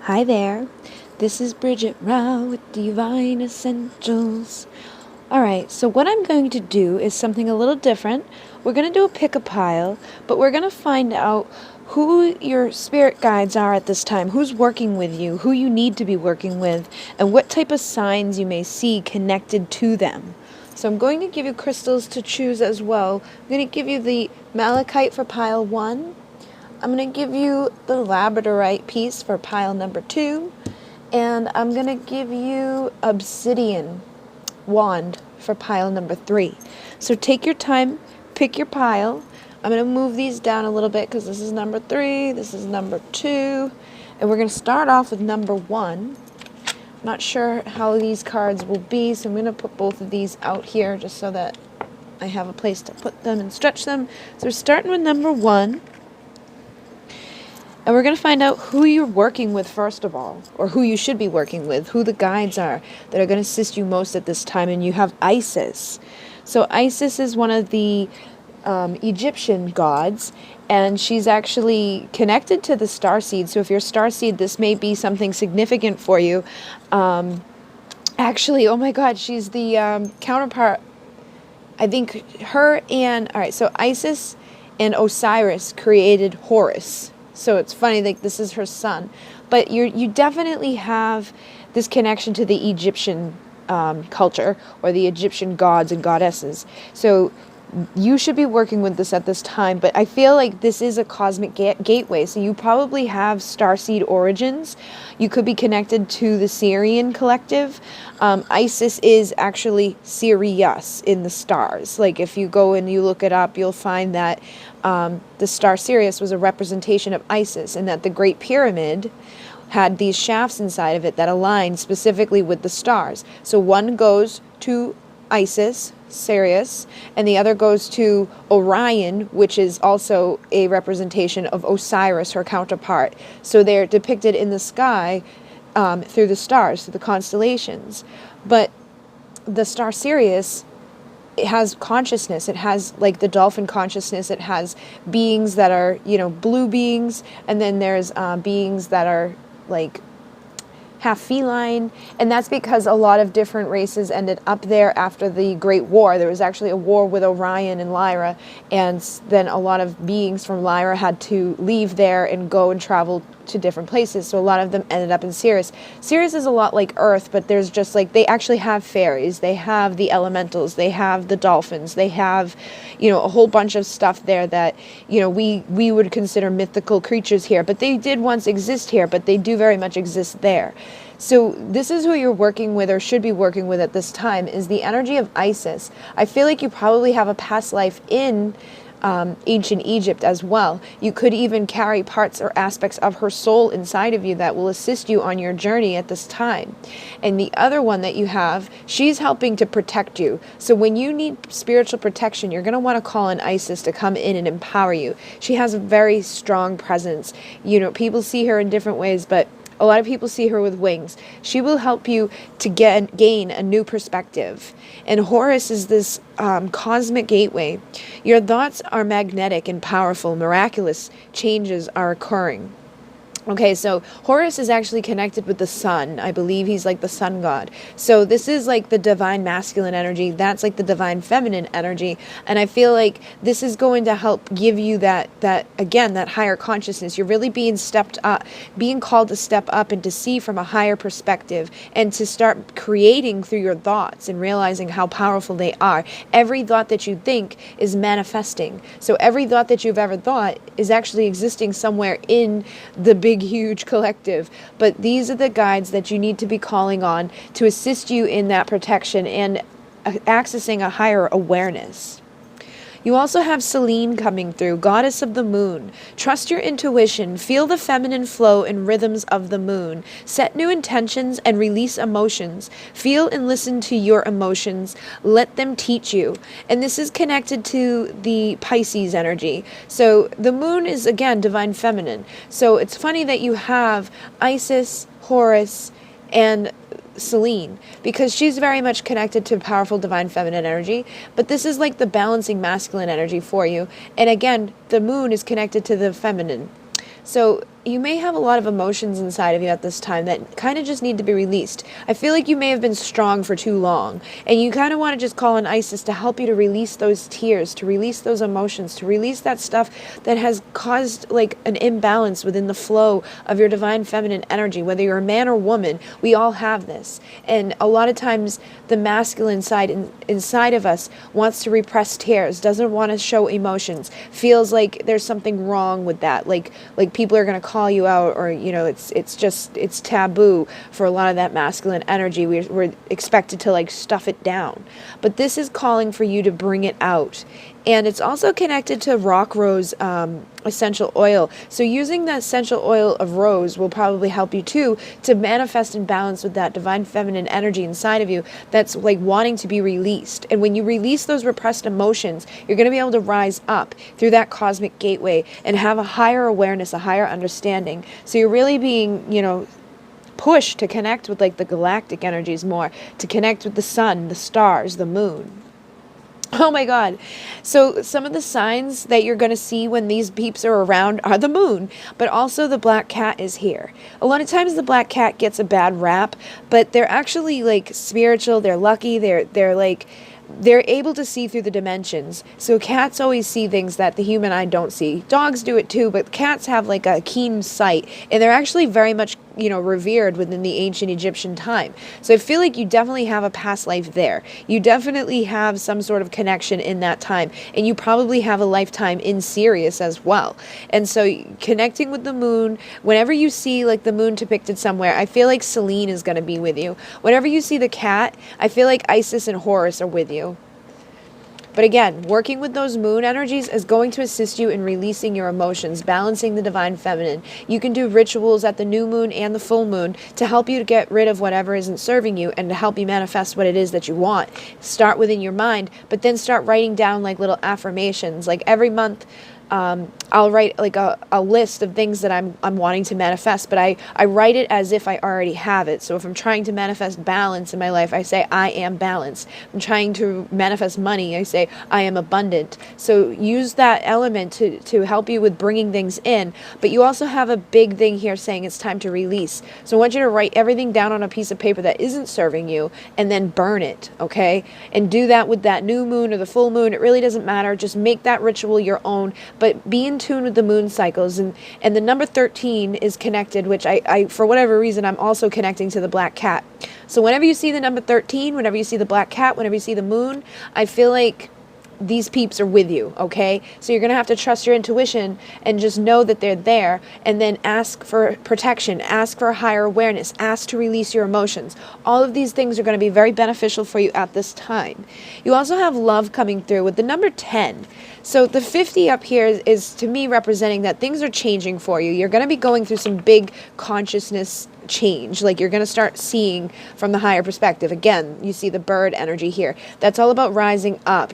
Hi there, this is Bridget Rao with Divine Essentials. Alright, so what I'm going to do is something a little different. We're going to do a pick-a-pile, but we're going to find out who your spirit guides are at this time, who's working with you, who you need to be working with, and what type of signs you may see connected to them. So I'm going to give you crystals to choose as well. I'm going to give you the malachite for pile 1. I'm going to give you the labradorite piece for pile number 2, and I'm going to give you obsidian wand for pile number 3. So take your time, pick your pile. I'm going to move these down a little bit because this is number 3, this is number 2, and we're going to start off with number 1. Not sure how these cards will be, so I'm going to put both of these out here just so that I have a place to put them and stretch them. So we're starting with number 1. And we're going to find out who you're working with first of all, or who you should be working with, who the guides are that are going to assist you most at this time. And you have Isis. So Isis is one of the Egyptian gods, and she's actually connected to the starseed. So if you're starseed, this may be something significant for you. Actually, oh my God, she's the counterpart. I think her and, all right, so Isis and Osiris created Horus. So it's funny, like this is her son. But you definitely have this connection to the Egyptian culture, or the Egyptian gods and goddesses. So you should be working with this at this time. But I feel like this is a cosmic gateway. So you probably have starseed origins. You could be connected to the Syrian collective. Isis is actually Sirius in the stars. Like if you go and you look it up, you'll find that the star Sirius was a representation of Isis, and that the Great Pyramid had these shafts inside of it that aligned specifically with the stars. So one goes to Isis, Sirius, and the other goes to Orion, which is also a representation of Osiris, her counterpart. So they're depicted in the sky through the stars, through the constellations. But the star Sirius, it has consciousness. It has like the dolphin consciousness. It has beings that are, blue beings, and then there's beings that are like half feline, and that's because a lot of different races ended up there after the Great War. There was actually a war with Orion and Lyra, and then a lot of beings from Lyra had to leave there and go and travel to different places, so a lot of them ended up in Sirius. Sirius is a lot like Earth, but there's just like, they actually have fairies, they have the elementals, they have the dolphins, they have, a whole bunch of stuff there that, we would consider mythical creatures here, but they did once exist here, but they do very much exist there. So this is who you're working with, or should be working with at this time, is the energy of Isis. I feel like you probably have a past life in ancient Egypt as well. You could even carry parts or aspects of her soul inside of you that will assist you on your journey at this time. And the other one that you have, she's helping to protect you. So when you need spiritual protection, you're going to want to call on Isis to come in and empower you. She has a very strong presence. People see her in different ways, but a lot of people see her with wings. She will help you to gain a new perspective. And Horus is this cosmic gateway. Your thoughts are magnetic and powerful. Miraculous changes are occurring. Okay, so Horus is actually connected with the sun. I believe he's like the sun god. So this is like the divine masculine energy. That's like the divine feminine energy. And I feel like this is going to help give you that higher consciousness. You're really being called to step up and to see from a higher perspective, and to start creating through your thoughts and realizing how powerful they are. Every thought that you think is manifesting. So every thought that you've ever thought is actually existing somewhere in the big huge collective. But these are the guides that you need to be calling on to assist you in that protection and accessing a higher awareness. You also have Selene coming through, goddess of the moon. Trust your intuition, feel the feminine flow and rhythms of the moon. Set new intentions and release emotions. Feel and listen to your emotions. Let them teach you. And this is connected to the Pisces energy. So the moon is, again, divine feminine. So it's funny that you have Isis, Horus, and Selene, because she's very much connected to powerful divine feminine energy, but this is like the balancing masculine energy for you. And again, the moon is connected to the feminine. So you may have a lot of emotions inside of you at this time that kind of just need to be released. I feel like you may have been strong for too long, and you kind of want to just call on Isis to help you to release those tears, to release those emotions, to release that stuff that has caused like an imbalance within the flow of your divine feminine energy. Whether you're a man or woman, we all have this. And a lot of times the masculine side inside of us wants to repress tears, doesn't want to show emotions, feels like there's something wrong with that, like people are going to call you out, or it's taboo for a lot of that masculine energy. We're expected to like stuff it down, but this is calling for you to bring it out. And it's also connected to rock rose essential oil. So using the essential oil of rose will probably help you too to manifest and balance with that divine feminine energy inside of you that's like wanting to be released. And when you release those repressed emotions, you're going to be able to rise up through that cosmic gateway and have a higher awareness, a higher understanding. So you're really being, pushed to connect with like the galactic energies more, to connect with the sun, the stars, the moon. Oh my God. So some of the signs that you're going to see when these peeps are around are the moon, but also the black cat is here. A lot of times the black cat gets a bad rap, but they're actually like spiritual. They're lucky. They're able to see through the dimensions. So cats always see things that the human eye don't see. Dogs do it too, but cats have like a keen sight, and they're actually very much, revered within the ancient Egyptian time. So I feel like you definitely have a past life there. You definitely have some sort of connection in that time, and you probably have a lifetime in Sirius as well. And so connecting with the moon, whenever you see like the moon depicted somewhere, I feel like Selene is going to be with you. Whenever you see the cat, I feel like Isis and Horus are with you. But again, working with those moon energies is going to assist you in releasing your emotions, balancing the divine feminine. You can do rituals at the new moon and the full moon to help you to get rid of whatever isn't serving you and to help you manifest what it is that you want. Start within your mind, but then start writing down like little affirmations. Like every month, I'll write like a list of things that I'm wanting to manifest, but I write it as if I already have it. So if I'm trying to manifest balance in my life, I say I am balanced. If I'm trying to manifest money, I say I am abundant. So use that element to help you with bringing things in, but you also have a big thing here saying it's time to release. So I want you to write everything down on a piece of paper that isn't serving you and then burn it, okay? And do that with that new moon or the full moon. It really doesn't matter. Just make that ritual your own. But be in tune with the moon cycles, and the number 13 is connected, which I for whatever reason I'm also connecting to the black cat. So whenever you see the number 13, whenever you see the black cat, whenever you see the moon, I feel like these peeps are with you, okay? So you're going to have to trust your intuition and just know that they're there, and then ask for protection, ask for a higher awareness, ask to release your emotions. All of these things are going to be very beneficial for you at this time. You also have love coming through with the number 10. So the 50 up here is to me representing that things are changing for you. You're going to be going through some big consciousness change. Like you're going to start seeing from the higher perspective. Again, you see the bird energy here. That's all about rising up,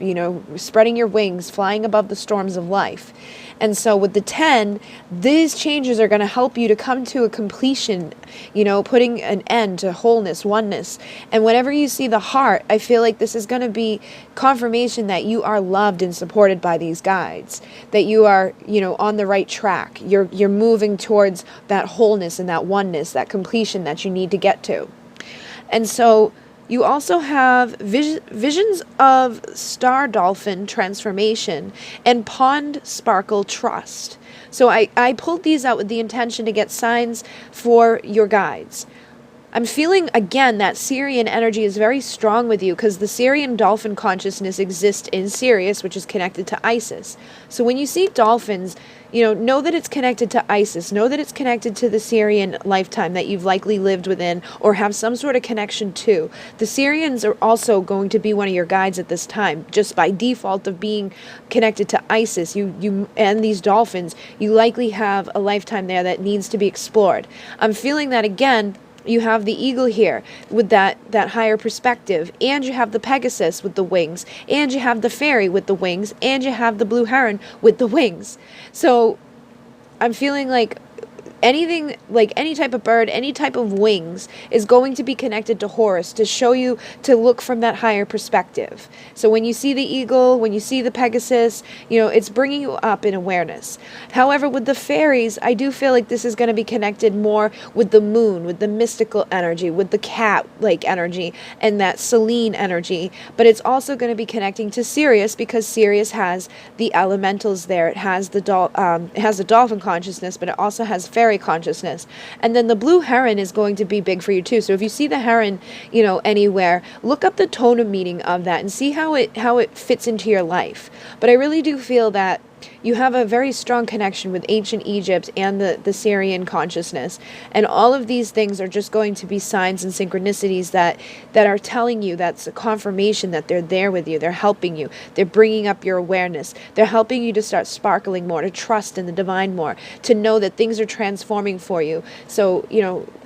spreading your wings, flying above the storms of life. And so with the 10, these changes are going to help you to come to a completion, putting an end to wholeness, oneness. And whenever you see the heart, I feel like this is going to be confirmation that you are loved and supported by these guides, that you are, on the right track. You're moving towards that wholeness and that oneness, that completion that you need to get to. And so you also have visions of star dolphin transformation and pond sparkle trust. So I pulled these out with the intention to get signs for your guides. I'm feeling, again, that Sirian energy is very strong with you because the Sirian dolphin consciousness exists in Sirius, which is connected to Isis. So when you see dolphins, know that it's connected to Isis. Know that it's connected to the Sirian lifetime that you've likely lived within or have some sort of connection to. The Sirians are also going to be one of your guides at this time, just by default of being connected to Isis. You and these dolphins, you likely have a lifetime there that needs to be explored. I'm feeling that again. You have the eagle here with that higher perspective, and you have the Pegasus with the wings, and you have the fairy with the wings, and you have the blue heron with the wings. So I'm feeling like anything, like any type of bird, any type of wings, is going to be connected to Horus to show you to look from that higher perspective. So when you see the eagle, when you see the Pegasus, it's bringing you up in awareness. However, with the fairies, I do feel like this is going to be connected more with the moon, with the mystical energy, with the cat-like energy, and that Selene energy. But it's also going to be connecting to Sirius, because Sirius has the elementals there. It has the dolphin consciousness, but it also has fairy consciousness. And then the blue heron is going to be big for you too. So if you see the heron, anywhere, look up the totem meaning of that and see how it fits into your life. But I really do feel that you have a very strong connection with ancient Egypt and the Syrian consciousness. And all of these things are just going to be signs and synchronicities that are telling you, that's a confirmation that they're there with you. They're helping you. They're bringing up your awareness. They're helping you to start sparkling more, to trust in the divine more, to know that things are transforming for you. So,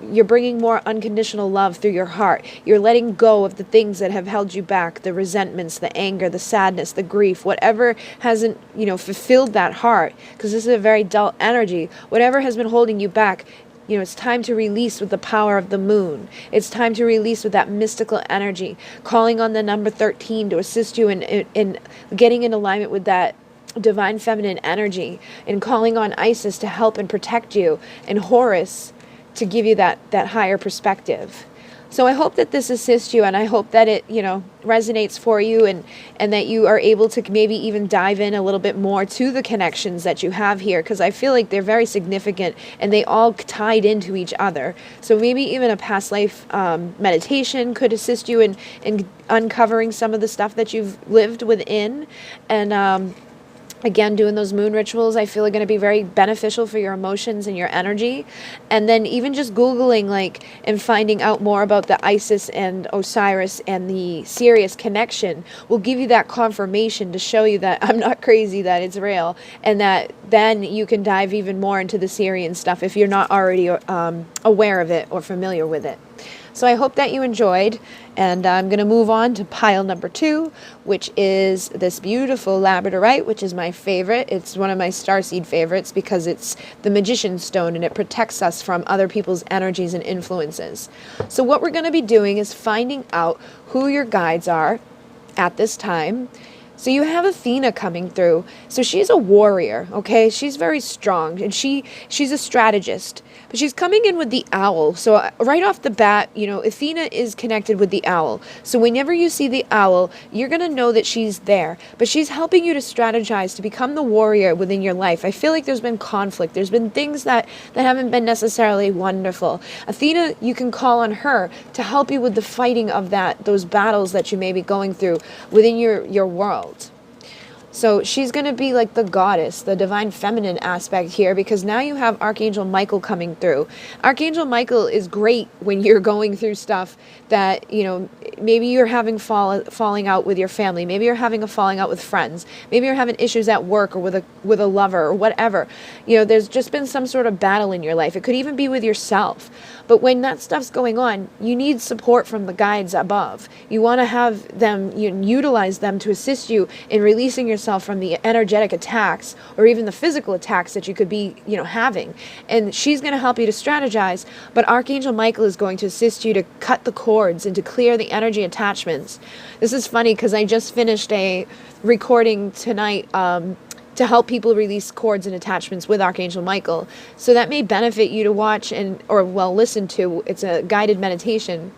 you're bringing more unconditional love through your heart. You're letting go of the things that have held you back, the resentments, the anger, the sadness, the grief, whatever hasn't, fulfilled that heart, because this is a very dull energy. Whatever has been holding you back, it's time to release with the power of the moon. It's time to release with that mystical energy, calling on the number 13 to assist you in getting in alignment with that divine feminine energy, and calling on Isis to help and protect you, and Horus to give you that higher perspective. So I hope that this assists you, and I hope that it, resonates for you, and that you are able to maybe even dive in a little bit more to the connections that you have here, because I feel like they're very significant and they all tied into each other. So maybe even a past life meditation could assist you in uncovering some of the stuff that you've lived within. And again, doing those moon rituals, I feel are going to be very beneficial for your emotions and your energy. And then even just Googling, and finding out more about the Isis and Osiris and the Sirius connection will give you that confirmation to show you that I'm not crazy, that it's real, and that then you can dive even more into the Syrian stuff if you're not already aware of it or familiar with it. So I hope that you enjoyed, and I'm going to move on to pile number 2, which is this beautiful labradorite, which is my favorite. It's one of my starseed favorites because it's the magician's stone, and it protects us from other people's energies and influences. So what we're going to be doing is finding out who your guides are at this time. So you have Athena coming through. So she's a warrior, okay? She's very strong, and she's a strategist. But she's coming in with the owl. So right off the bat, Athena is connected with the owl. So whenever you see the owl, you're going to know that she's there. But she's helping you to strategize, to become the warrior within your life. I feel like there's been conflict. There's been things that haven't been necessarily wonderful. Athena, you can call on her to help you with the fighting of those battles that you may be going through within your world. So she's going to be like the goddess, the divine feminine aspect here, because now you have Archangel Michael coming through. Archangel Michael is great when you're going through stuff that, maybe you're having falling out with your family. Maybe you're having a falling out with friends. Maybe you're having issues at work or with a lover or whatever. There's just been some sort of battle in your life. It could even be with yourself. But when that stuff's going on, you need support from the guides above. You want to have them, utilize them to assist you in releasing yourself from the energetic attacks or even the physical attacks that you could be, having. And she's going to help you to strategize, but Archangel Michael is going to assist you to cut the cords and to clear the energy attachments. This is funny because I just finished a recording tonight to help people release cords and attachments with Archangel Michael. So that may benefit you to watch or listen to. It's a guided meditation.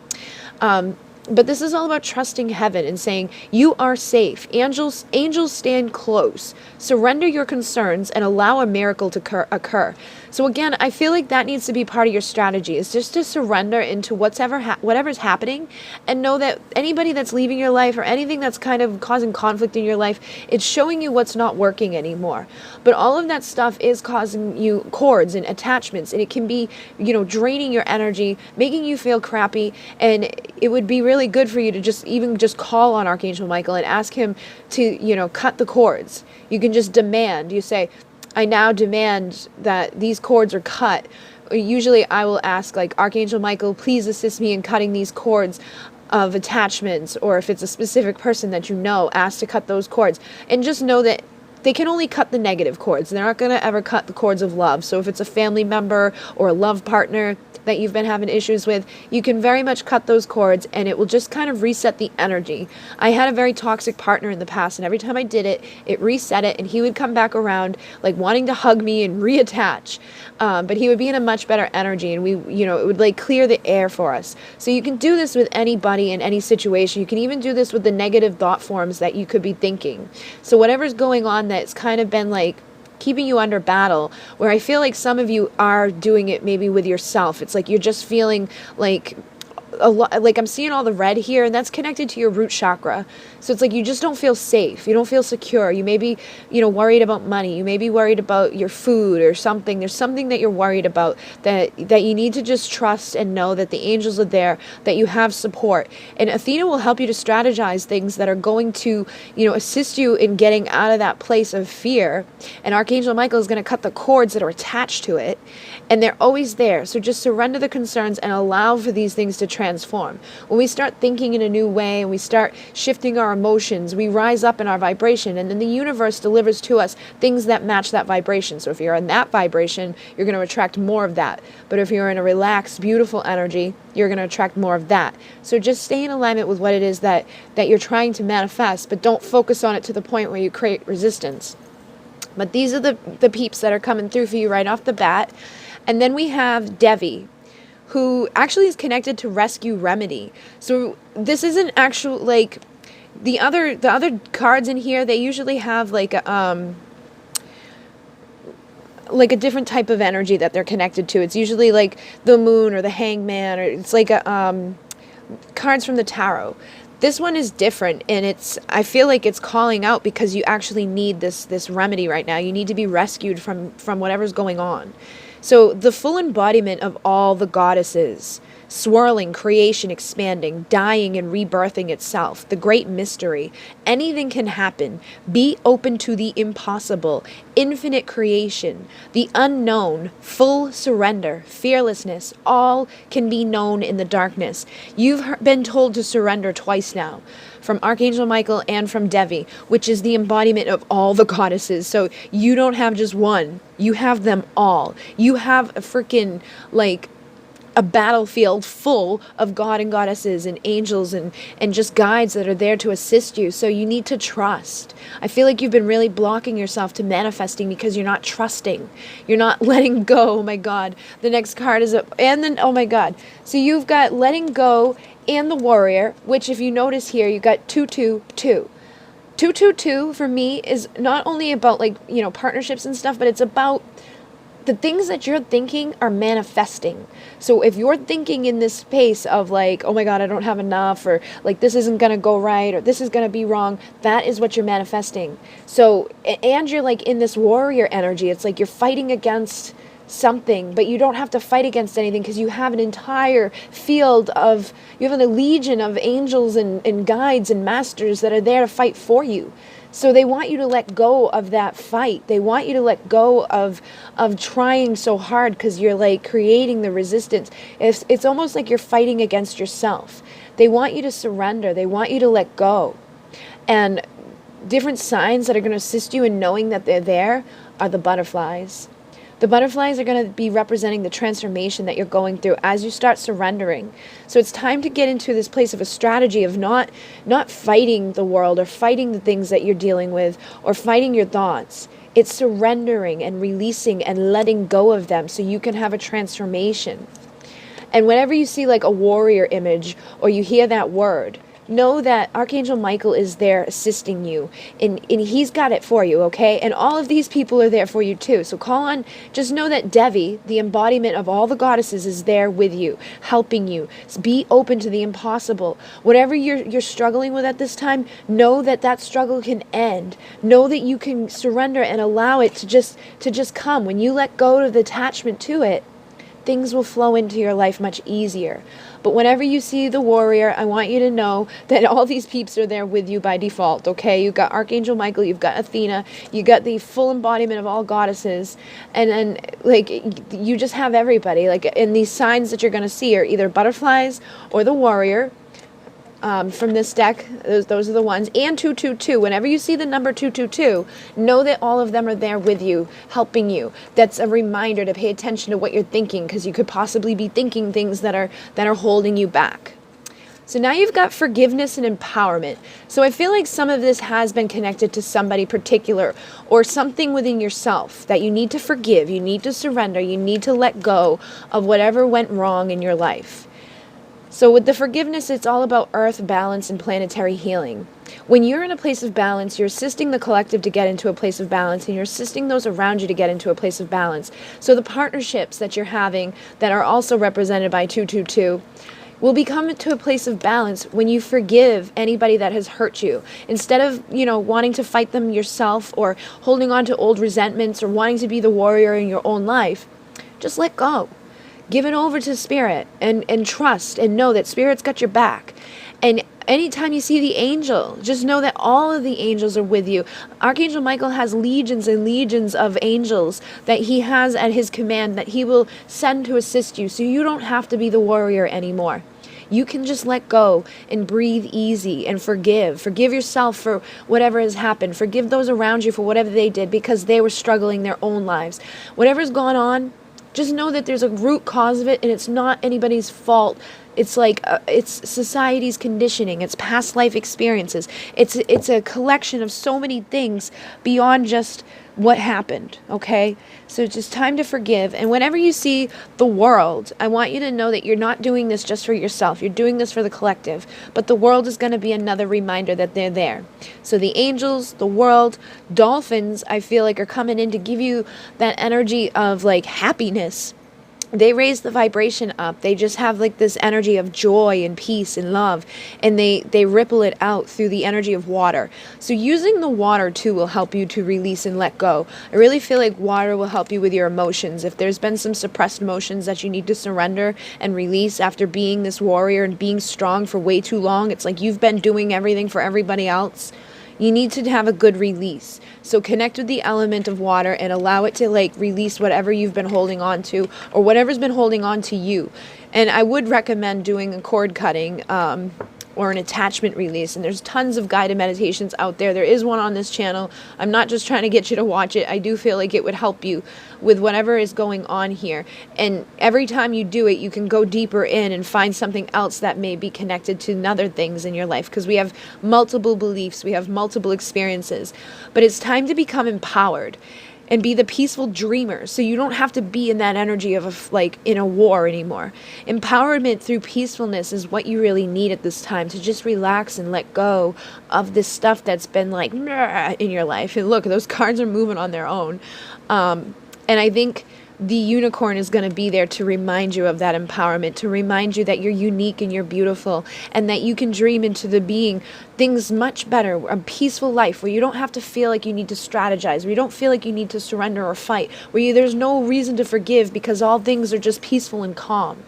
But this is all about trusting heaven and saying, you are safe. Angels stand close. Surrender your concerns and allow a miracle to occur. So again, I feel like that needs to be part of your strategy, is just to surrender into whatever's happening, and know that anybody that's leaving your life or anything that's kind of causing conflict in your life, it's showing you what's not working anymore. But all of that stuff is causing you cords and attachments, and it can be, draining your energy, making you feel crappy, and it would be really good for you to just call on Archangel Michael and ask him to, cut the cords. You can just demand. You say, I now demand that these cords are cut. Usually I will ask, Archangel Michael, please assist me in cutting these cords of attachments, or if it's a specific person that ask to cut those cords. And just know that they can only cut the negative cords. They're not going to ever cut the cords of love. So if it's a family member or a love partner that you've been having issues with, you can very much cut those cords, and it will just kind of reset the energy. I had a very toxic partner in the past, and every time I did it, it reset it, and he would come back around like wanting to hug me and reattach. But he would be in a much better energy, and it would like clear the air for us. So you can do this with anybody in any situation. You can even do this with the negative thought forms that you could be thinking. So whatever's going on that's kind of been like keeping you under battle, where I feel like some of you are doing it maybe with yourself. It's like you're just feeling like a lot, like I'm seeing all the red here, and that's connected to your root chakra. So it's like you just don't feel safe. You don't feel secure. You may be, worried about money. You may be worried about your food or something. There's something that you're worried about that you need to just trust and know that the angels are there, that you have support. And Athena will help you to strategize things that are going to, assist you in getting out of that place of fear. And Archangel Michael is going to cut the cords that are attached to it. And they're always there. So just surrender the concerns and allow for these things to transform. When we start thinking in a new way and we start shifting our emotions, we rise up in our vibration, and then the universe delivers to us things that match that vibration. So if you're in that vibration, you're going to attract more of that. But if you're in a relaxed, beautiful energy, you're going to attract more of that. So just stay in alignment with what it is that you're trying to manifest, but don't focus on it to the point where you create resistance. But these are the peeps that are coming through for you right off the bat. And then we have Devi, who actually is connected to Rescue Remedy. So this isn't actual, like, the other cards in here, they usually have like a different type of energy that they're connected to. It's usually like the moon or the hangman, or it's like cards from the tarot. This one is different, and I feel like it's calling out because you actually need this remedy right now. You need to be rescued from whatever's going on. So the full embodiment of all the goddesses, swirling, creation, expanding, dying and rebirthing itself, the great mystery. Anything can happen. Be open to the impossible, infinite creation, the unknown, full surrender, fearlessness, all can be known in the darkness. You've been told to surrender twice now, from Archangel Michael and from Devi, which is the embodiment of all the goddesses. So you don't have just one, you have them all. You have a freaking, like, a battlefield full of God and goddesses and angels and just guides that are there to assist you. So you need to trust. I feel like you've been really blocking yourself to manifesting because you're not trusting. You're not letting go. Oh my God. The next card is oh my God. So you've got letting go and the warrior, which if you notice here, you got 222. 222 for me is not only about partnerships and stuff, but it's about the things that you're thinking are manifesting. So if you're thinking in this space of like, oh my God, I don't have enough, or like this isn't going to go right, or this is going to be wrong, that is what you're manifesting. So, and you're like in this warrior energy. It's like you're fighting against something, but you don't have to fight against anything because you have an entire field of, you have a legion of angels and guides and masters that are there to fight for you. So they want you to let go of that fight. They want you to let go of trying so hard because you're like creating the resistance. It's almost like you're fighting against yourself. They want you to surrender. They want you to let go. And different signs that are going to assist you in knowing that they're there are the butterflies. The butterflies are going to be representing the transformation that you're going through as you start surrendering. So it's time to get into this place of a strategy of not fighting the world or fighting the things that you're dealing with or fighting your thoughts. It's surrendering and releasing and letting go of them so you can have a transformation. And whenever you see like a warrior image or you hear that word, know that Archangel Michael is there assisting you, and he's got it for you, okay? And all of these people are there for you too. So call on, just know that Devi, the embodiment of all the goddesses, is there with you, helping you. Be open to the impossible. Whatever you're struggling with at this time, know that that struggle can end. Know that you can surrender and allow it to just come. When you let go of the attachment to it, things will flow into your life much easier. But whenever you see the warrior, I want you to know that all these peeps are there with you by default, okay? You've got Archangel Michael, you've got Athena, you got the full embodiment of all goddesses, and like, you just have everybody. Like, and these signs that you're going to see are either butterflies or the warrior. from this deck. Those are the ones. And 222. Whenever you see the number 222, know that all of them are there with you, helping you. That's a reminder to pay attention to what you're thinking, because you could possibly be thinking things that are holding you back. So now you've got forgiveness and empowerment. So I feel like some of this has been connected to somebody particular or something within yourself that you need to forgive, you need to surrender, you need to let go of whatever went wrong in your life. So with the forgiveness, it's all about earth balance and planetary healing. When you're in a place of balance, you're assisting the collective to get into a place of balance, and you're assisting those around you to get into a place of balance. So the partnerships that you're having that are also represented by 222 will become to a place of balance when you forgive anybody that has hurt you. Instead of, wanting to fight them yourself or holding on to old resentments or wanting to be the warrior in your own life, just let go. Give it over to Spirit and trust and know that Spirit's got your back. And anytime you see the angel, just know that all of the angels are with you. Archangel Michael has legions and legions of angels that he has at his command that he will send to assist you. So you don't have to be the warrior anymore. You can just let go and breathe easy and forgive. Forgive yourself for whatever has happened. Forgive those around you for whatever they did because they were struggling their own lives. Whatever's gone on, just know that there's a root cause of it, and it's not anybody's fault. It's like it's society's conditioning. It's past life experiences. It's a collection of so many things beyond just what happened, okay? So it's just time to forgive. And whenever you see the world, I want you to know that you're not doing this just for yourself. You're doing this for the collective. But the world is going to be another reminder that they're there. So the angels, the world, dolphins, I feel like are coming in to give you that energy of like happiness. They raise the vibration up. They just have like this energy of joy and peace and love, and they ripple it out through the energy of water. So using the water too will help you to release and let go. I really feel like water will help you with your emotions. If there's been some suppressed emotions that you need to surrender and release after being this warrior and being strong for way too long, it's like you've been doing everything for everybody else. You need to have a good release. So connect with the element of water and allow it to like release whatever you've been holding on to or whatever's been holding on to you. And I would recommend doing a cord cutting or an attachment release. And there's tons of guided meditations out there. There is one on this channel. I'm not just trying to get you to watch it. I do feel like it would help you with whatever is going on here. And every time you do it, you can go deeper in and find something else that may be connected to other things in your life, because we have multiple beliefs, we have multiple experiences. But it's time to become empowered and be the peaceful dreamer, so you don't have to be in that energy of like in a war anymore. Empowerment through peacefulness is what you really need at this time, to just relax and let go of this stuff that's been like in your life. And look, those cards are moving on their own. And I think the unicorn is going to be there to remind you of that empowerment, to remind you that you're unique and you're beautiful, and that you can dream into the being things much better, a peaceful life where you don't have to feel like you need to strategize, where you don't feel like you need to surrender or fight, where there's no reason to forgive because all things are just peaceful and calm.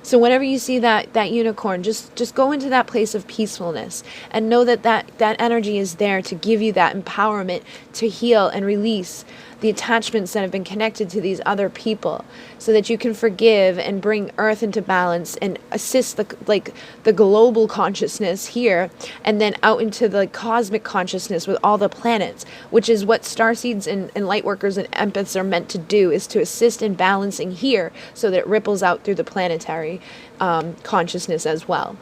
So whenever you see that unicorn, just go into that place of peacefulness and know that energy is there to give you that empowerment to heal and release the attachments that have been connected to these other people, so that you can forgive and bring earth into balance and assist the global consciousness here and then out into the cosmic consciousness with all the planets, which is what starseeds and light workers and empaths are meant to do, is to assist in balancing here so that it ripples out through the planetary consciousness as well.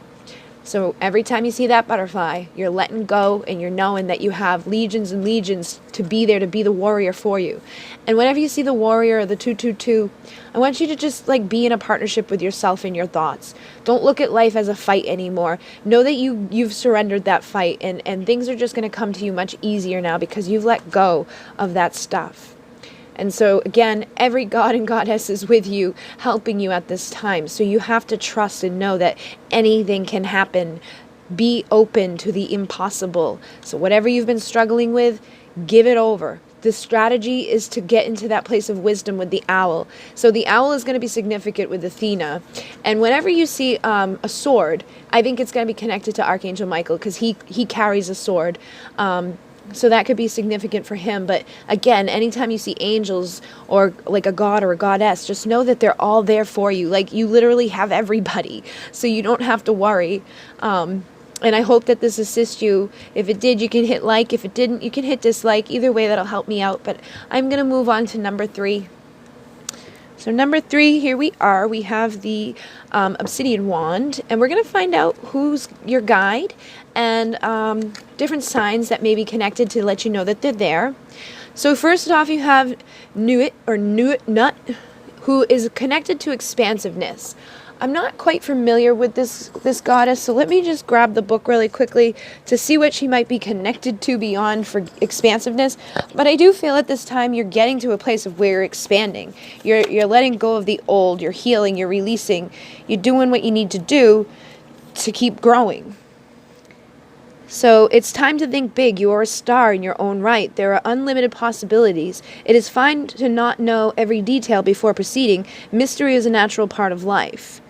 So every time you see that butterfly, you're letting go and you're knowing that you have legions and legions to be there, to be the warrior for you. And whenever you see the warrior or the 222, I want you to just like be in a partnership with yourself and your thoughts. Don't look at life as a fight anymore. Know that you've surrendered that fight, and things are just going to come to you much easier now because you've let go of that stuff. And so again, every god and goddess is with you, helping you at this time. So you have to trust and know that anything can happen. Be open to the impossible. So whatever you've been struggling with, give it over. The strategy is to get into that place of wisdom with the owl. So the owl is going to be significant with Athena. And whenever you see a sword, I think it's going to be connected to Archangel Michael, because he carries a sword. So that could be significant for him. But again, anytime you see angels or like a god or a goddess, just know that they're all there for you. Like you literally have everybody. So you don't have to worry. And I hope that this assists you. If it did, you can hit like. If it didn't, you can hit dislike. Either way, that'll help me out. But I'm going to move on to number 3. So number 3, here we are. We have the obsidian wand, and we're going to find out who's your guide and different signs that may be connected to let you know that they're there. So first off, you have Nut, who is connected to expansiveness. I'm not quite familiar with this goddess, so let me just grab the book really quickly to see what she might be connected to beyond for expansiveness. But I do feel at this time you're getting to a place of where you're expanding. You're letting go of the old, you're healing, you're releasing, you're doing what you need to do to keep growing. So it's time to think big. You are a star in your own right. There are unlimited possibilities. It is fine to not know every detail before proceeding. Mystery is a natural part of life.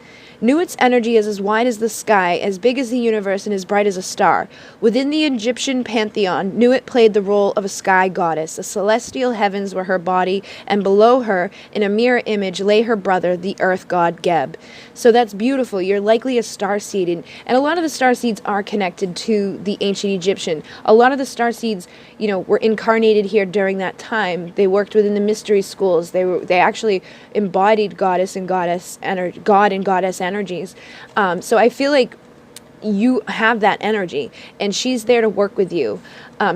Nuit's energy is as wide as the sky, as big as the universe, and as bright as a star. Within the Egyptian pantheon, Nuit played the role of a sky goddess. The celestial heavens were her body, and below her, in a mirror image, lay her brother, the earth god Geb. So that's beautiful. You're likely a starseed, and a lot of the starseeds are connected to the ancient Egyptian. A lot of the starseeds, were incarnated here during that time. They worked within the mystery schools. They actually embodied God and goddess energies. So I feel like you have that energy, and she's there to work with you.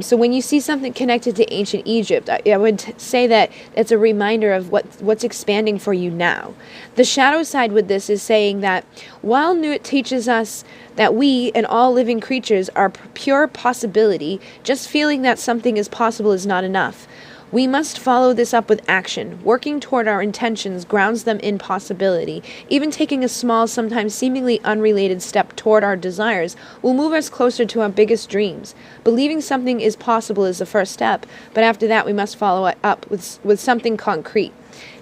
So when you see something connected to ancient Egypt, I would say that it's a reminder of what's expanding for you now. The shadow side with this is saying that while Nut teaches us that we and all living creatures are pure possibility, just feeling that something is possible is not enough. We must follow this up with action. Working toward our intentions grounds them in possibility. Even taking a small, sometimes seemingly unrelated step toward our desires will move us closer to our biggest dreams. Believing something is possible is the first step, but after that we must follow it up with something concrete.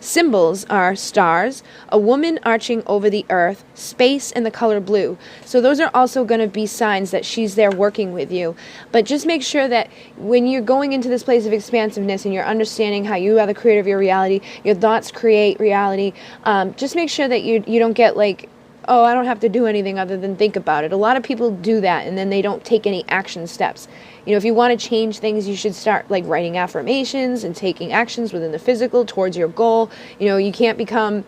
Symbols are stars, a woman arching over the earth, space, and the color blue. So those are also going to be signs that she's there working with you. But just make sure that when you're going into this place of expansiveness and you're understanding how you are the creator of your reality, your thoughts create reality, just make sure that you don't get like, oh, I don't have to do anything other than think about it. A lot of people do that, and then they don't take any action steps. If you want to change things, you should start like writing affirmations and taking actions within the physical towards your goal. You can't become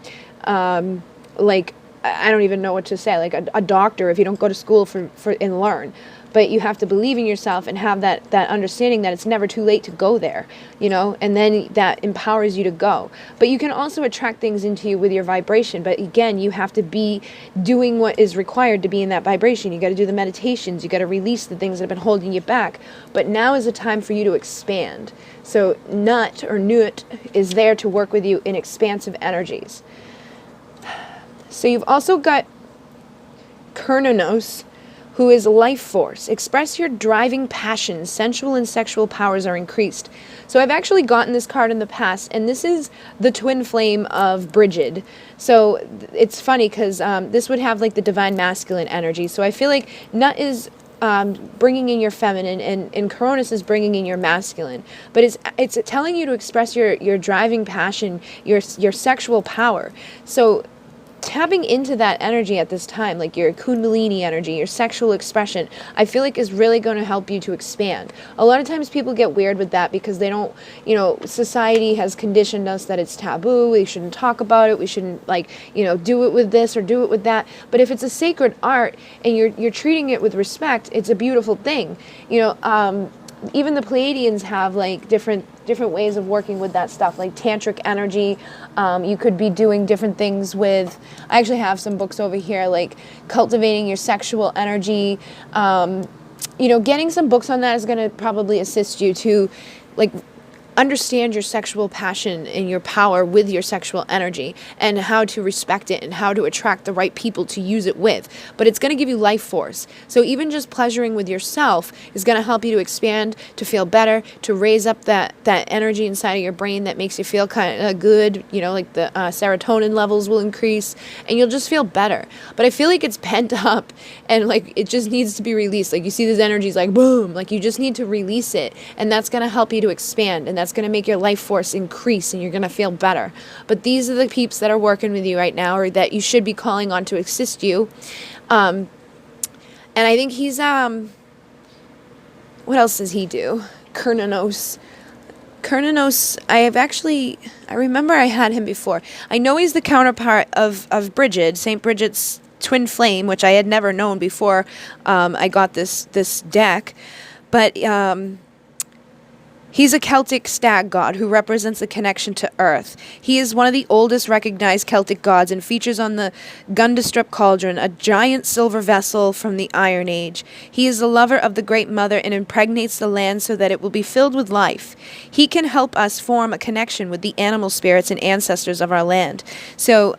like, I don't even know what to say, like a doctor if you don't go to school for and learn. But you have to believe in yourself and have that understanding that it's never too late to go there, and then that empowers you to go. But you can also attract things into you with your vibration. But again, you have to be doing what is required to be in that vibration. You got to do the meditations. You got to release the things that have been holding you back. But now is the time for you to expand. So Nut is there to work with you in expansive energies. So you've also got Kernonos, who is life force. Express your driving passion. Sensual and sexual powers are increased. So I've actually gotten this card in the past, and this is the twin flame of Bridget. So it's funny because this would have like the divine masculine energy. So I feel like Nut is bringing in your feminine, and Cronus is bringing in your masculine. But it's telling you to express your driving passion, your sexual power. So tapping into that energy at this time, like your kundalini energy, your sexual expression, I feel like is really going to help you to expand. A lot of times people get weird with that because they don't, society has conditioned us that it's taboo, we shouldn't talk about it, we shouldn't do it with this or do it with that. But if it's a sacred art and you're treating it with respect, it's a beautiful thing. Even the Pleiadians have like different ways of working with that stuff, like tantric energy. You could be doing different things with, I actually have some books over here, like cultivating your sexual energy. Getting some books on that is going to probably assist you to like understand your sexual passion and your power with your sexual energy, and how to respect it and how to attract the right people to use it with. But it's going to give you life force. So even just pleasuring with yourself is going to help you to expand, to feel better, to raise up that energy inside of your brain that makes you feel kind of good. Like the serotonin levels will increase and you'll just feel better. But I feel like it's pent up and like it just needs to be released. Like you see these energies like boom, like you just need to release it, and that's going to help you to expand, and that's going to make your life force increase, and you're going to feel better. But these are the peeps that are working with you right now, or that you should be calling on to assist you. And I think he's, what else does he do? Kernanos. Kernanos, I remember I had him before. I know he's the counterpart of Bridget, St. Bridget's twin flame, which I had never known before I got this deck. But he's a Celtic stag god who represents the connection to Earth. He is one of the oldest recognized Celtic gods and features on the Gundestrup cauldron, a giant silver vessel from the Iron Age. He is the lover of the Great Mother and impregnates the land so that it will be filled with life. He can help us form a connection with the animal spirits and ancestors of our land. So,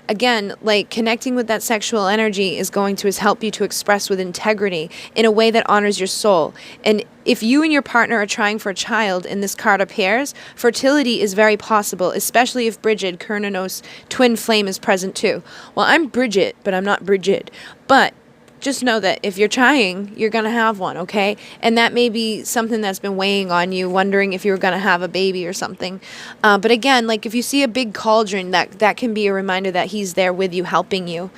again, like connecting with that sexual energy is going to help you to express with integrity in a way that honors your soul. And if you and your partner are trying for a child and this card appears, fertility is very possible, especially if Bridget, Kernanos' twin flame, is present too. Well, I'm Bridget, but I'm not Bridget. But just know that if you're trying, you're going to have one, okay? And that may be something that's been weighing on you, wondering if you were going to have a baby or something. But again, like if you see a big cauldron, that can be a reminder that he's there with you, helping you.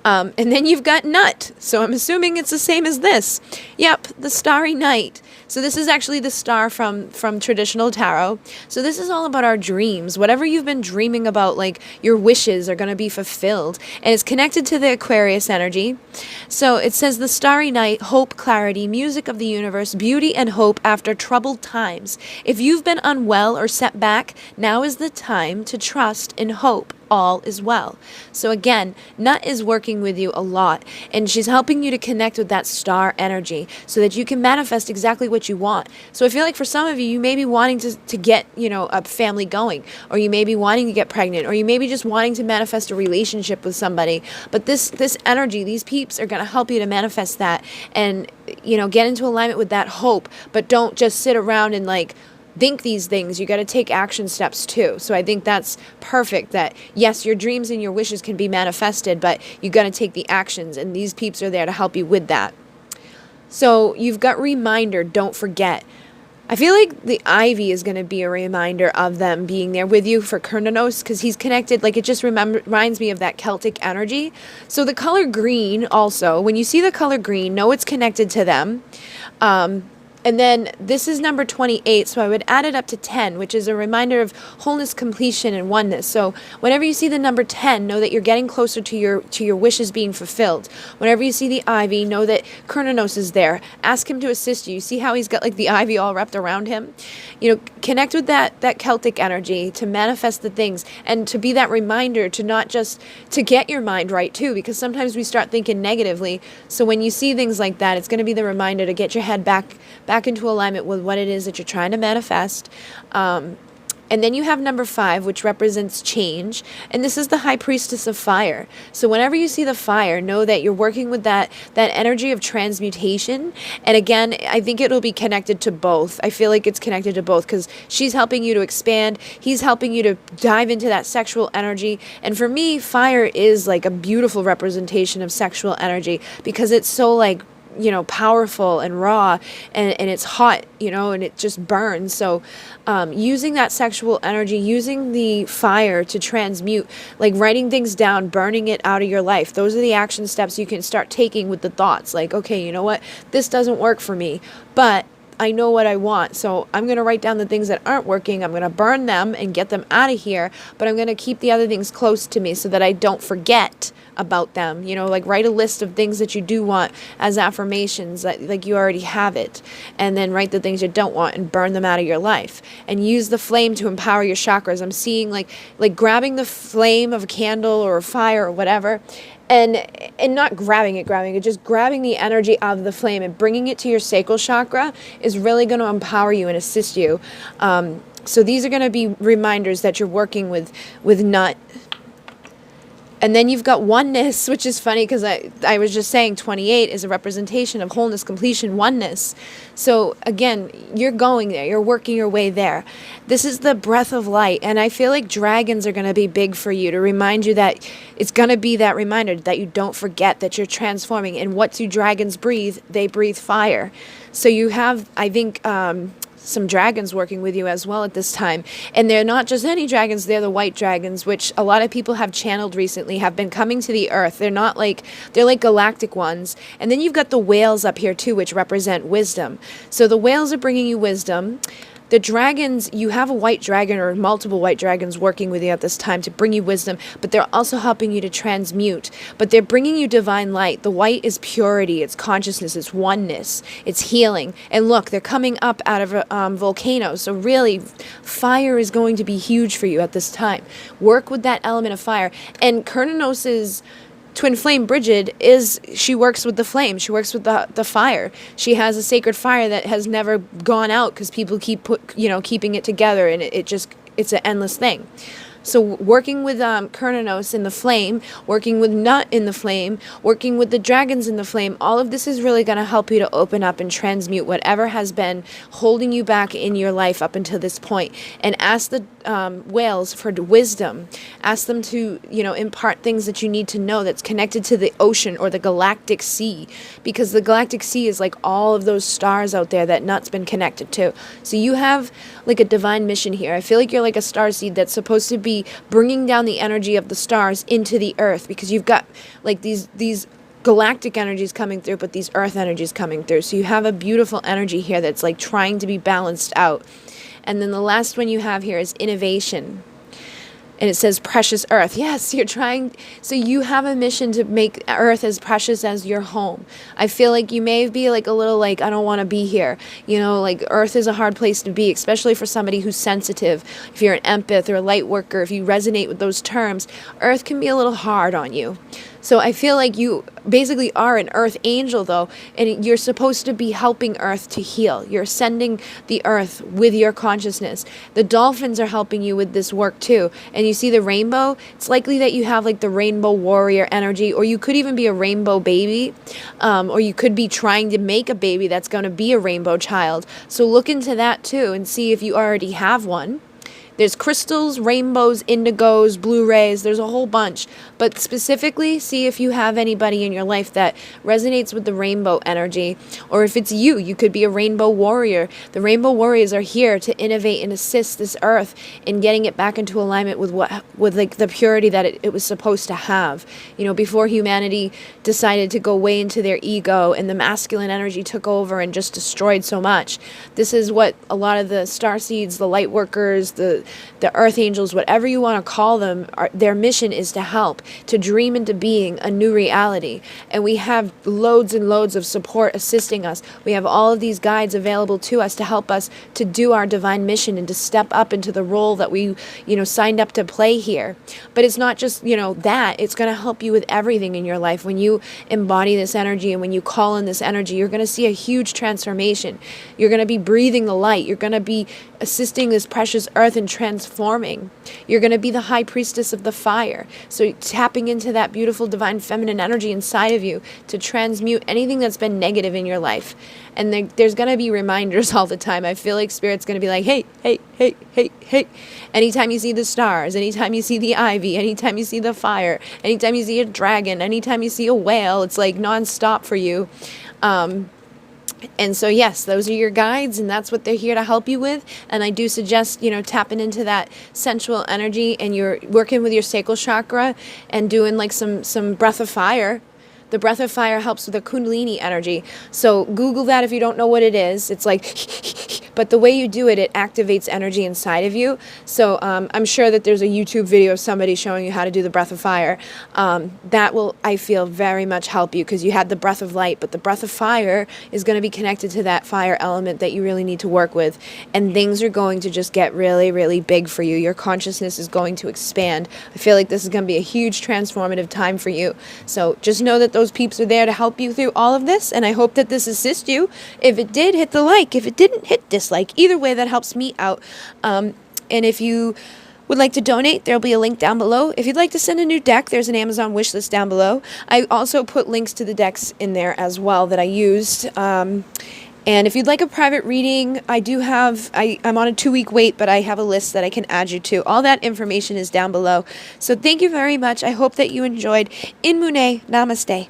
And then you've got Nut. So I'm assuming it's the same as this. Yep, the Starry Night. So this is actually the star from traditional tarot. So this is all about our dreams. Whatever you've been dreaming about, like your wishes are going to be fulfilled. And it's connected to the Aquarius energy. So it says the Starry Night, hope, clarity, music of the universe, beauty and hope after troubled times. If you've been unwell or set back, now is the time to trust and hope all is well. So again, Nut is working with you a lot, and she's helping you to connect with that star energy so that you can manifest exactly what you want. So I feel like for some of you, you may be wanting to get, a family going, or you may be wanting to get pregnant, or you may be just wanting to manifest a relationship with somebody. But this energy, these peeps are going to help you to manifest that and, get into alignment with that hope. But don't just sit around and think these things. You got to take action steps too. So I think that's perfect, that yes, your dreams and your wishes can be manifested, but you got to take the actions, and these peeps are there to help you with that. So you've got reminder, don't forget. I feel like the ivy is going to be a reminder of them being there with you for Kernanos, because he's connected. Like, it just reminds me of that Celtic energy. So the color green also, when you see the color green, know it's connected to them. And then this is number 28, so I would add it up to 10, which is a reminder of wholeness, completion, and oneness. So whenever you see the number 10, know that you're getting closer to your wishes being fulfilled. Whenever you see the ivy, know that Kernanos is there. Ask him to assist you. You see how he's got the ivy all wrapped around him? Connect with that Celtic energy to manifest the things, and to be that reminder to not just to get your mind right too, because sometimes we start thinking negatively. So when you see things like that, it's going to be the reminder to get your head back into alignment with what it is that you're trying to manifest. And then you have number 5, which represents change. And this is the High Priestess of Fire. So whenever you see the fire, know that you're working with that energy of transmutation. And again, I think it'll be connected to both. I feel like it's connected to both, because she's helping you to expand. He's helping you to dive into that sexual energy. And for me, fire is like a beautiful representation of sexual energy, because it's so powerful and raw, and it's hot, and it just burns. So using that sexual energy, using the fire to transmute, like writing things down, burning it out of your life. Those are the action steps you can start taking with the thoughts. Like, okay, you know what? This doesn't work for me, but I know what I want. So I'm going to write down the things that aren't working. I'm going to burn them and get them out of here, but I'm going to keep the other things close to me so that I don't forget about them. Write a list of things that you do want as affirmations, that you already have it, and then write the things you don't want and burn them out of your life, and use the flame to empower your chakras. I'm seeing like grabbing the flame of a candle or a fire or whatever, and not grabbing it, just grabbing the energy of the flame and bringing it to your sacral chakra is really going to empower you and assist you. So these are going to be reminders that you're working with Nut. And then you've got oneness, which is funny because I was just saying 28 is a representation of wholeness, completion, oneness. So again, you're going there. You're working your way there. This is the breath of light. And I feel like dragons are going to be big for you, to remind you that it's going to be that reminder that you don't forget that you're transforming. And what do dragons breathe? They breathe fire. So you have, I think, some dragons working with you as well at this time. And they're not just any dragons, they're the white dragons, which a lot of people have channeled recently, have been coming to the earth. They're like galactic ones. And then you've got the whales up here too, which represent wisdom. So the whales are bringing you wisdom. The dragons, you have a white dragon or multiple white dragons working with you at this time to bring you wisdom, but they're also helping you to transmute. But they're bringing you divine light. The white is purity, it's consciousness, it's oneness, it's healing. And look, they're coming up out of a volcano. So really, fire is going to be huge for you at this time. Work with that element of fire. And Kernanos's twin flame, Bridget, she works with the flame. She works with the fire. She has a sacred fire that has never gone out because people keep keeping it together, and it's an endless thing. So working with Kernanos in the flame, working with Nut in the flame, working with the dragons in the flame, all of this is really going to help you to open up and transmute whatever has been holding you back in your life up until this point. And ask the whales for wisdom. Ask them to, impart things that you need to know that's connected to the ocean or the galactic sea, because the galactic sea is like all of those stars out there that Nut's been connected to. So you have like a divine mission here. I feel like you're like a starseed that's supposed to be bringing down the energy of the stars into the earth, because you've got like these galactic energies coming through, but these earth energies coming through. So you have a beautiful energy here that's like trying to be balanced out. And then the last one you have here is innovation. And it says precious earth. Yes, you're trying. So you have a mission to make earth as precious as your home. I feel like you may be like a little like, I don't want to be here. Like earth is a hard place to be, especially for somebody who's sensitive. If you're an empath or a light worker, if you resonate with those terms, earth can be a little hard on you. So I feel like you basically are an earth angel, though, and you're supposed to be helping earth to heal. You're ascending the earth with your consciousness. The dolphins are helping you with this work, too. And you see the rainbow? It's likely that you have like the rainbow warrior energy, or you could even be a rainbow baby, or you could be trying to make a baby that's going to be a rainbow child. So look into that, too, and see if you already have one. There's crystals, rainbows, indigos, Blu-rays, there's a whole bunch. But specifically, see if you have anybody in your life that resonates with the rainbow energy. Or if it's you, you could be a rainbow warrior. The rainbow warriors are here to innovate and assist this earth in getting it back into alignment with like the purity that it was supposed to have. Before humanity decided to go way into their ego and the masculine energy took over and just destroyed so much. This is what a lot of the starseeds, the light workers, the earth angels, whatever you want to call them, their mission is to help, to dream into being a new reality. And we have loads and loads of support assisting us. We have all of these guides available to us to help us to do our divine mission and to step up into the role that we, signed up to play here. But it's not just, that. It's going to help you with everything in your life. When you embody this energy and when you call in this energy, you're going to see a huge transformation. You're going to be breathing the light. You're going to be assisting this precious earth and transforming. You're going to be the high priestess of the fire. So tapping into that beautiful divine feminine energy inside of you to transmute anything that's been negative in your life. And there's going to be reminders all the time. I feel like Spirit's going to be like, hey, hey, hey, hey, hey. Anytime you see the stars, anytime you see the ivy, anytime you see the fire, anytime you see a dragon, anytime you see a whale, it's like nonstop for you. And so, yes, those are your guides, and that's what they're here to help you with. And I do suggest, tapping into that sensual energy, and you're working with your sacral chakra and doing like some breath of fire. The breath of fire helps with the Kundalini energy. So Google that if you don't know what it is. It's like, but the way you do it, it activates energy inside of you. So I'm sure that there's a YouTube video of somebody showing you how to do the breath of fire. That will, I feel, very much help you, because you had the breath of light, but the breath of fire is going to be connected to that fire element that you really need to work with. And things are going to just get really, really big for you. Your consciousness is going to expand. I feel like this is going to be a huge transformative time for you. So just know that those peeps are there to help you through all of this, and I hope that this assists you. If it did, hit the like. If it didn't, hit dislike. Either way, that helps me out. And if you would like to donate, there'll be a link down below. If you'd like to send a new deck, there's an Amazon wishlist down below. I also put links to the decks in there as well that I used. And if you'd like a private reading, I'm on a 2-week wait, but I have a list that I can add you to. All that information is down below. So thank you very much. I hope that you enjoyed. In MUNAY, namaste.